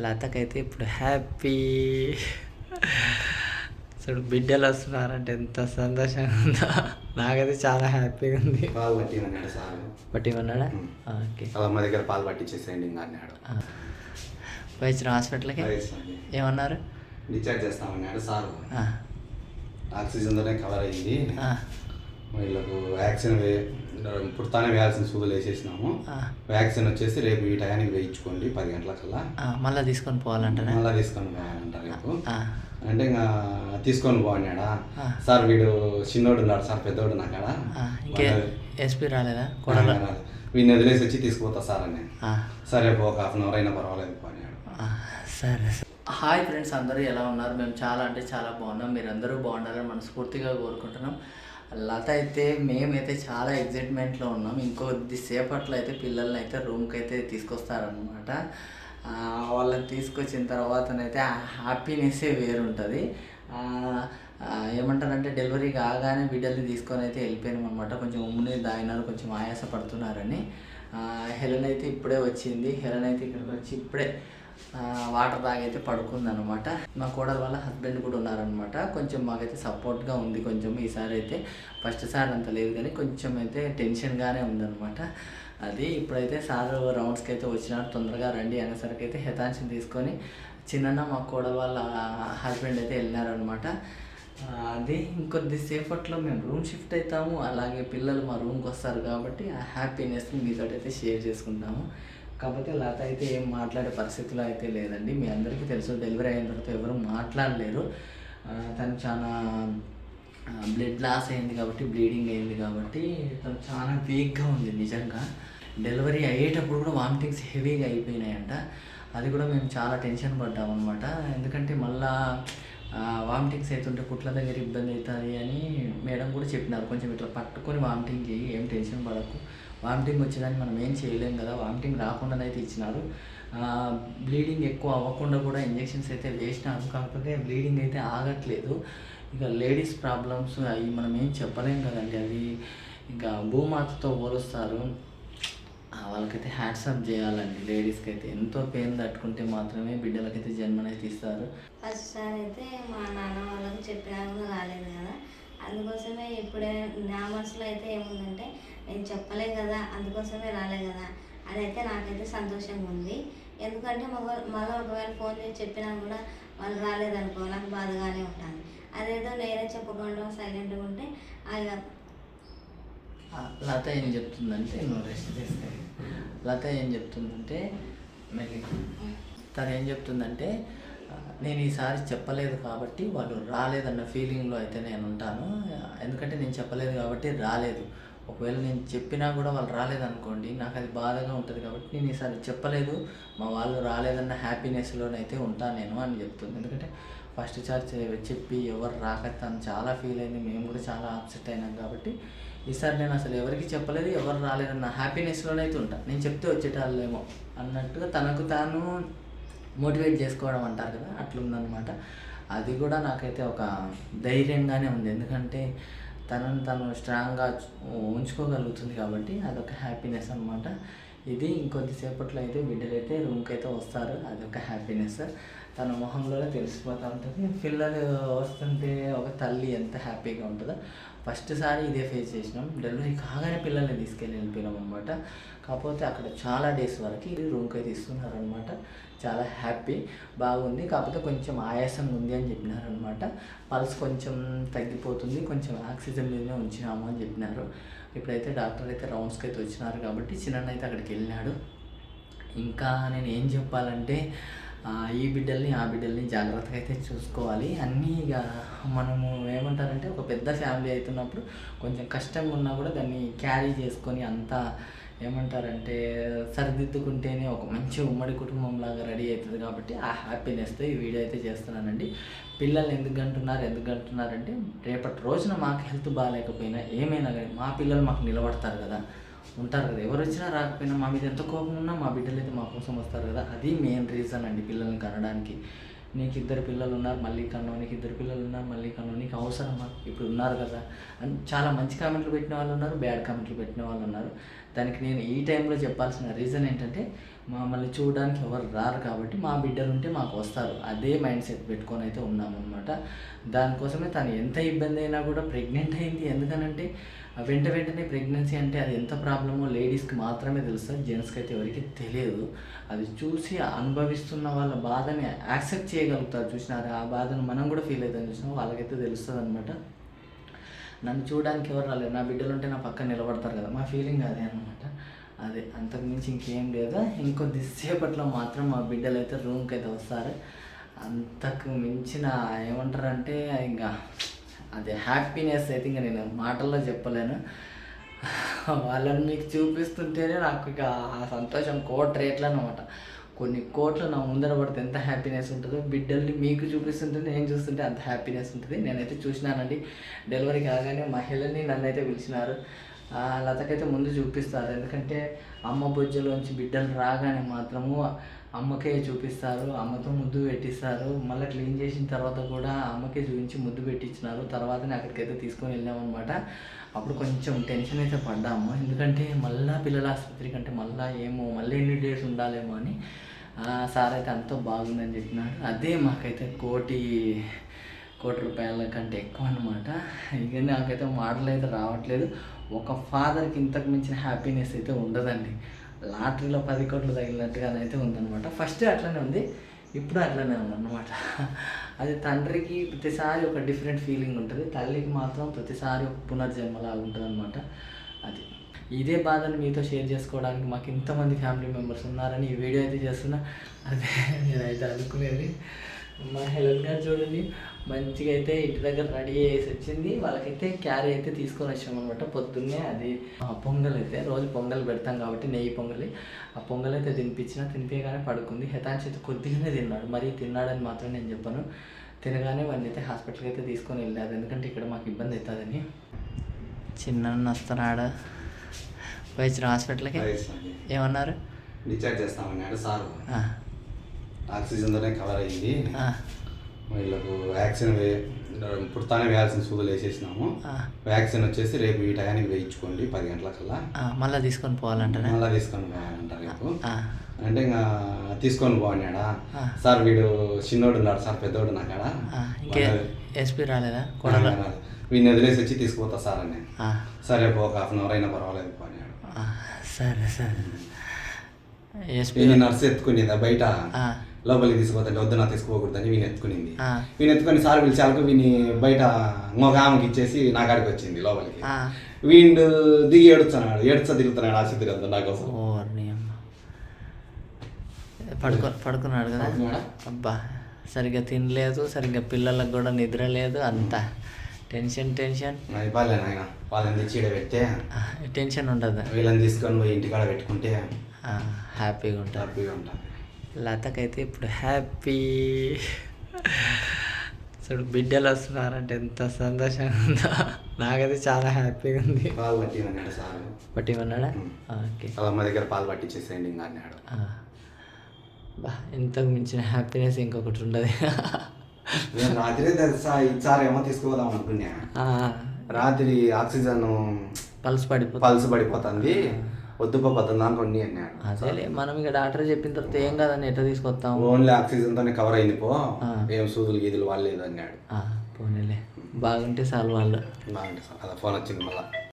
లతకైతే ఇప్పుడు హ్యాపీ. అసలు బిడ్డలు వస్తున్నారంటే ఎంత సంతోషంగా ఉందో. నాకైతే చాలా హ్యాపీగా ఉంది. పాలు పట్టిమన్నాడు సార్. పట్టిమన్నాడా? ఓకే. మా దగ్గర పాలు పట్టించేసేయండి ఇంకా అన్నాడు. వచ్చిన హాస్పిటల్కి ఏమన్నారు? డిశ్చార్జ్ చేస్తామన్నాడు సార్. ఆక్సిజన్తోనే కవర్ అయ్యింది. వీళ్ళకు వ్యాక్సిన్ పుడతానే వేయాల్సిన సూదులు వేసేసినాము. వ్యాక్సిన్ వచ్చేసి రేపు ఈ టయానికి వేయించుకోండి 10 గంటలకల్లా. మళ్ళీ తీసుకొని పోవాలంటారా? మళ్ళీ తీసుకొని పోవాలంట రేపు. అంటే ఇంకా తీసుకొని పోన్నాడా సార్. వీడు చిన్నోడు ఉన్నాడు సార్, పెద్దోడు నాకాడ. ఎస్పీ రాలేదా? వీడిని వదిలేసి వచ్చి తీసుకుపోతా సార్ అని. సరే ఒక 1/2 అవర్ అయినా పర్వాలేదు పోన్నాడు. సరే. హాయ్ ఫ్రెండ్స్, అందరూ ఎలా ఉన్నారు? మేము చాలా అంటే చాలా బాగున్నాం. మీరు అందరూ బాగుండాలని మనస్ఫూర్తిగా కోరుకుంటున్నాం. లత అయితే మేమైతే చాలా ఎగ్జైట్మెంట్లో ఉన్నాం. ఇంకొద్దిసేపట్లో అయితే పిల్లల్ని అయితే రూమ్కి అయితే తీసుకొస్తారనమాట. వాళ్ళని తీసుకొచ్చిన తర్వాతనైతే ఆ హ్యాపీనెస్సే వేరుంటుంది. ఏమంటారంటే డెలివరీ కాగానే బిడ్డల్ని తీసుకొని అయితే వెళ్ళిపోయాం అనమాట. కొంచెం ఉమ్ముని దాయినారు, కొంచెం ఆయాస పడుతున్నారని. హెలెన్ అయితే ఇప్పుడే వచ్చింది. హెలెన్ అయితే ఇక్కడికి వచ్చి ఇప్పుడే వాటర్ తాగైతే పడుకుందనమాట. మా కోడల వాళ్ళ హస్బెండ్ కూడా ఉన్నారనమాట. కొంచెం మాకైతే సపోర్ట్గా ఉంది. కొంచెం ఈసారి అయితే ఫస్ట్ సార్ అంత లేదు కానీ కొంచెం అయితే టెన్షన్గానే ఉందనమాట. అది ఇప్పుడైతే సార్ రౌండ్స్కి అయితే వచ్చినారు. తొందరగా రండి అనేసరికి అయితే హెతాన్షిని తీసుకొని చిన్న మా కోడల వాళ్ళ హస్బెండ్ అయితే వెళ్ళినారనమాట. అది ఇంకొద్దిసేపట్లో మేము రూమ్ షిఫ్ట్ అవుతాము. అలాగే పిల్లలు మా రూమ్కి వస్తారు కాబట్టి ఆ హ్యాపీనెస్ని మీతో అయితే షేర్ చేసుకుంటాము. కాకపోతే లత అయితే ఏం మాట్లాడే పరిస్థితిలో అయితే లేదండి. మీ అందరికీ తెలుసు, డెలివరీ అయిన తర్వాత ఎవరు మాట్లాడలేరు. తను చాలా బ్లడ్ లాస్ అయింది కాబట్టి, బ్లీడింగ్ అయింది కాబట్టి తను చాలా వీక్గా ఉంది. నిజంగా డెలివరీ అయ్యేటప్పుడు కూడా వామిటింగ్స్ హెవీగా అయిపోయినాయంట. అది కూడా మేము చాలా టెన్షన్ పడ్డామన్నమాట. ఎందుకంటే మళ్ళా వామిటింగ్స్ అవుతుంటే కుట్ల దగ్గర ఇబ్బంది అవుతుంది అని మేడం కూడా చెప్పినారు. కొంచెం ఇట్లా పట్టుకొని వామిటింగ్ చేయి, ఏం టెన్షన్ పడకు, వామిటింగ్ వచ్చేదాన్ని మనం ఏం చేయలేం కదా, వామిటింగ్ రాకుండానైతే ఇచ్చినారు. బ్లీడింగ్ ఎక్కువ అవ్వకుండా కూడా ఇంజెక్షన్స్ అయితే వేసినారు. కాకపోతే బ్లీడింగ్ అయితే ఆగట్లేదు. ఇక లేడీస్ ప్రాబ్లమ్స్ అవి మనం ఏం చెప్పలేం కదండి. అవి ఇంకా భూమాతతో పోలుస్తారు. వాళ్ళకైతే హ్యాట్సప్ చేయాలండి. లేడీస్కి అయితే ఎంతో పెయిన్ తట్టుకుంటే మాత్రమే బిడ్డలకైతే జన్మనైతే ఇస్తారు. ఫస్ట్ సార్ అయితే మా నాన్న వాళ్ళకి చెప్పినా కూడా రాలేదు కదా, అందుకోసమే ఇప్పుడే నా మనసులో అయితే ఏముందంటే నేను చెప్పలే కదా, అందుకోసమే రాలే కదా అదైతే నాకైతే సంతోషంగా ఉంది. ఎందుకంటే మళ్ళీ ఒకవేళ ఫోన్ చేసి చెప్పినా కూడా వాళ్ళు రాలేదనుకో నాకు బాధగానే ఉంటుంది. అదేదో నేనే చెప్పకుండా సైలెంట్గా ఉంటే అలా. లత ఏం చెప్తుందంటే, నువ్వు రెస్ట్ చేస్తే లత ఏం చెప్తుందంటే తను ఏం చెప్తుందంటే, నేను ఈసారి చెప్పలేదు కాబట్టి వాళ్ళు రాలేదన్న ఫీలింగ్లో అయితే నేను ఉంటాను. ఎందుకంటే నేను చెప్పలేదు కాబట్టి రాలేదు. ఒకవేళ నేను చెప్పినా కూడా వాళ్ళు రాలేదనుకోండి, నాకు అది బాధగా ఉంటుంది. కాబట్టి నేను ఈసారి చెప్పలేదు, మా వాళ్ళు రాలేదన్న హ్యాపీనెస్లోనైతే ఉంటాను నేను అని చెప్తుంది. ఎందుకంటే ఫస్ట్ చార్జ్ చెప్పి ఎవరు రాక తను చాలా ఫీల్ అయింది. మేము కూడా చాలా అప్సెట్ అయినాం. కాబట్టి ఈసారి నేను అసలు ఎవరికి చెప్పలేదు, ఎవరు రాలేదన్న హ్యాపీనెస్లోనైతే ఉంటాను. నేను చెప్తే వచ్చేటాళ్ళేమో అన్నట్టుగా తనకు తాను మోటివేట్ చేసుకోవడం అంటారు కదా, అట్లుందనమాట. అది కూడా నాకైతే ఒక ధైర్యంగానే ఉంది. ఎందుకంటే తనను తను స్ట్రాంగ్గా ఉంచుకోగలుగుతుంది కాబట్టి అదొక హ్యాపీనెస్ అనమాట. ఇది ఇంకొద్దిసేపట్లో అయితే బిడ్డలైతే రూమ్కి అయితే వస్తారు. అదొక హ్యాపీనెస్ తన మొహంలోనే తెలిసిపోతూ ఉంటుంది. పిల్లలు వస్తుంటే ఒక తల్లి ఎంత హ్యాపీగా ఉంటుందో. ఫస్ట్ సారి ఇదే ఫేస్ చేసినాం. డెలివరీ కాగానే పిల్లల్ని వెళ్ళిపోయినాం అనమాట. కాకపోతే అక్కడ చాలా డేస్ వరకు రూమ్కి అయితే ఇస్తున్నారనమాట. చాలా హ్యాపీ, బాగుంది. కాకపోతే కొంచెం ఆయాసం ఉంది అని చెప్పినారనమాట. పల్స్ కొంచెం తగ్గిపోతుంది, కొంచెం ఆక్సిజన్ మీదనే ఉంచినాము అని చెప్పినారు. ఇప్పుడైతే డాక్టర్ అయితే రౌండ్స్కి అయితే వచ్చినారు కాబట్టి చిన్న అయితే అక్కడికి వెళ్ళినాడు. ఇంకా నేను ఏం చెప్పాలంటే, ఈ బిడ్డల్ని ఆ బిడ్డల్ని జాగ్రత్తగా అయితే చూసుకోవాలి. అన్నీ ఇక మనము ఏమంటారంటే ఒక పెద్ద ఫ్యామిలీ అవుతున్నప్పుడు కొంచెం కష్టంగా ఉన్నా కూడా దాన్ని క్యారీ చేసుకొని అంతా ఏమంటారంటే సరిదిద్దుకుంటేనే ఒక మంచి ఉమ్మడి కుటుంబం లాగా రెడీ అవుతుంది. కాబట్టి ఆ హ్యాపీనెస్తో ఈ వీడియో అయితే చేస్తున్నానండి. పిల్లలు ఎందుకు అంటున్నారంటే రేపటి రోజున మాకు హెల్త్ బాగాలేకపోయినా ఏమైనా కానీ మా పిల్లలు మాకు నిలబడతారు కదా, ఉంటారు కదా. ఎవరు వచ్చినా రాకపోయినా మా మీద ఎంత కోపం ఉన్నా మా బిడ్డలు అయితే మా కోసం వస్తారు కదా. అది మెయిన్ రీజన్ అండి పిల్లల్ని కనడానికి. నీకు 2 పిల్లలు ఉన్నారు మళ్ళీ కన్నావు, నీకు 2 పిల్లలు ఉన్నారు మళ్ళీ కన్నావు, నీకు అవసరమా, ఇప్పుడు ఉన్నారు కదా అని చాలా మంచి కామెంట్లు పెట్టిన వాళ్ళు ఉన్నారు, బ్యాడ్ కామెంట్లు పెట్టిన వాళ్ళు ఉన్నారు. దానికి నేను ఈ టైంలో చెప్పాల్సిన రీజన్ ఏంటంటే, మమ్మల్ని చూడడానికి ఎవరు రారు కాబట్టి మా బిడ్డలు ఉంటే మాకు వస్తారు, అదే మైండ్ సెట్ పెట్టుకొని అయితే ఉన్నామన్నమాట. దానికోసమే తను ఎంత ఇబ్బంది అయినా కూడా ప్రెగ్నెంట్ అయింది. ఎందుకనంటే వెంటనే ప్రెగ్నెన్సీ అంటే అది ఎంత ప్రాబ్లమో లేడీస్కి మాత్రమే తెలుస్తుంది, జెంట్స్కి అయితే ఎవరికి తెలియదు. అది చూసి అనుభవిస్తున్న వాళ్ళ బాధని యాక్సెప్ట్ చేయగలుగుతారు, చూసినారు ఆ బాధను మనం కూడా ఫీల్ అవుతాం చూసినా వాళ్ళకైతే తెలుస్తుంది అనమాట. నన్ను చూడడానికి ఎవరు రాలేదు, నా బిడ్డలు ఉంటే నా పక్కన నిలబడతారు కదా, మా ఫీలింగ్ అదే అనమాట. అదే, అంతకుమించి ఇంకేం లేదు. ఇంకొద్దిసేపట్లో మాత్రం మా బిడ్డలు అయితే రూమ్కి అయితే వస్తారు. అంతకు మించిన ఏమంటారంటే ఇంకా అదే హ్యాపీనెస్ అయితే ఇంకా నేను మాటల్లో చెప్పలేను. వాళ్ళని మీకు చూపిస్తుంటేనే నాకు ఇక ఆ సంతోషం కోట్ రేట్లు అన్నమాట. కొన్ని కోట్లు నా ముందర పడితే ఎంత హ్యాపీనెస్ ఉంటుందో, బిడ్డల్ని మీకు చూపిస్తుంటే నేను చూస్తుంటే అంత హ్యాపీనెస్ ఉంటుంది. నేనైతే చూసినానండి, డెలివరీ కాగానే మహిళని నన్ను అయితే పిలిచినారు. లతకైతే ముందు చూపిస్తారు, ఎందుకంటే అమ్మ బొజ్జలోంచి బిడ్డలు రాగానే మాత్రము అమ్మకే చూపిస్తారు, అమ్మతో ముద్దు పెట్టిస్తారు. మళ్ళీ క్లీన్ చేసిన తర్వాత కూడా అమ్మకే చూపించి ముద్దు పెట్టించినారు. తర్వాతనే అక్కడికైతే తీసుకొని వెళ్ళామన్నమాట. అప్పుడు కొంచెం టెన్షన్ అయితే పడ్డాము, ఎందుకంటే మళ్ళీ పిల్లల ఆసుపత్రి కంటే మళ్ళీ ఎన్ని డేస్ ఉండాలేమో అని. సార్ అయితే అంతా బాగుందని చెప్పినారు. అదే మాకైతే కోటి రూపాయల కంటే ఎక్కువ అనమాట. ఇక నాకైతే మాటలు అయితే రావట్లేదు. ఒక ఫాదర్కి ఇంతకు మించిన హ్యాపీనెస్ అయితే ఉండదండి. లాటరీలో 10 కోట్లు తగిలినట్టుగానైతే ఉందన్నమాట. ఫస్ట్ అట్లనే ఉంది, ఇప్పుడు అట్లనే ఉందన్నమాట. అది తండ్రికి ప్రతిసారి ఒక డిఫరెంట్ ఫీలింగ్ ఉంటుంది, తల్లికి మాత్రం ప్రతిసారి ఒక పునర్జన్మలాగా ఉంటుంది అనమాట. అది ఇదే బాధను మీతో షేర్ చేసుకోవడానికి మాకు ఇంతమంది ఫ్యామిలీ మెంబర్స్ ఉన్నారని ఈ వీడియో అయితే చేస్తున్నా. అదే నేనైతే అనుకునేది. మా హెలెన్ గారు చూడండి, మంచిగా అయితే ఇంటి దగ్గర రెడీ చేసి వచ్చింది. వాళ్ళకైతే క్యారీ అయితే తీసుకొని వచ్చామన్నమాట పొద్దున్నే. అది పొంగల్ అయితే రోజు పొంగల్ పెడతాం కాబట్టి నెయ్యి పొంగలి, ఆ పొంగల్ అయితే తినిపించగానే పడుకుంది. హెతాంశ్ అయితే కొద్దిగానే తిన్నాడు, మరీ తిన్నాడని మాత్రం నేను చెప్పాను. తినగానే వాడిని అయితే హాస్పిటల్కి అయితే తీసుకొని వెళ్ళారు, ఎందుకంటే ఇక్కడ మాకు ఇబ్బంది అవుతుందని. చిన్న వస్తున్నాడు వచ్చిన హాస్పిటల్కి, ఏమన్నారు? డిశ్చార్జ్ చేస్తామన్నాడు సార్. ఆక్సిజన్తోనే కవర్ అయ్యింది, వీళ్ళకు వ్యాక్సిన్ పుడతానే వేయాల్సిన సూదులు వేసేసినాము. వ్యాక్సిన్ వచ్చేసి రేపు ఈ టయానికి వేయించుకోండి 10 గంటలకల్లా. మళ్ళీ తీసుకొని పోవాలంట రేపు అంటే ఇంకా తీసుకొని పోన్నాడా సార్. వీడు చిన్నోడు ఉన్నాడు సార్, పెద్దోడు నాకాడ. ఇంకే ఎస్పీ రాలేదా? వీడిని వదిలేసి వచ్చి తీసుకుపోతా సార్ అని. సరే ఒక 1/2 అవర్ అయినా పర్వాలేదు పోన్నాడు. సరే ఎస్పీ నర్సు ఎత్తుకునేదా బయట, లోపలికి తీసుకుపోతుంటే వద్దు నా తీసుకుపోకూడదని వీని ఎత్తుకునింది. వీని ఎత్తుకొని సార్ పిలిచాలకు వీని బయట ఇంకొక ఆమెకి ఇచ్చేసి నా కాడికి వచ్చింది లోపలికి. వీడు దిగి ఏడుస్తా తిరుగుతున్నాడు ఆసుపత్రి అంతా నా కోసం. పడుకున్నాడు కదా. అబ్బా, సరిగ్గా తినలేదు, సరిగ్గా పిల్లలకు కూడా నిద్ర లేదు, అంతా టెన్షన్. ఇవ్వాలి నాయన, వాళ్ళని తెచ్చి ఈడ పెడితే టెన్షన్ ఉండదు. వీళ్ళని తీసుకొని పోయి ఇంటికాడ పెట్టుకుంటే హ్యాపీగా ఉంటుంది. లతకైతే ఇప్పుడు హ్యాపీ. చూడు, బిడ్డలు వస్తున్నారంటే ఎంత సంతోషంగా ఉందో. నాకైతే చాలా హ్యాపీగా ఉంది. పాలు పట్టిమన్నాడు సార్. పట్టిమన్నాడా? ఓకే, అమ్మ దగ్గర పాలు పట్టించేసేయండి ఇంకా అన్నాడు. ఇంతకు మించిన హ్యాపీనెస్ ఇంకొకటి ఉండదు. నేను రాత్రి సార్ ఏమో తీసుకుపోదాం అనుకున్నా. రాత్రి ఆక్సిజన్ పల్స్ పడిపోతుంది, వద్దు పోతుంది అనుకోండి అన్నాడు. అదేలే, మనం ఇక డాక్టర్ చెప్పిన తర్వాత ఏం కాదని ఎట్లా తీసుకొస్తాం, ఓన్లీ ఆక్సిజన్తోనే కవర్ అయింది పో, ఏం సూదులు గీదులు వాళ్ళలేదు అన్నాడు. పోనీలే, బాగుంటే చాలు వాళ్ళు. బాగుంటే సార్. అలా ఫోన్ వచ్చింది మళ్ళీ.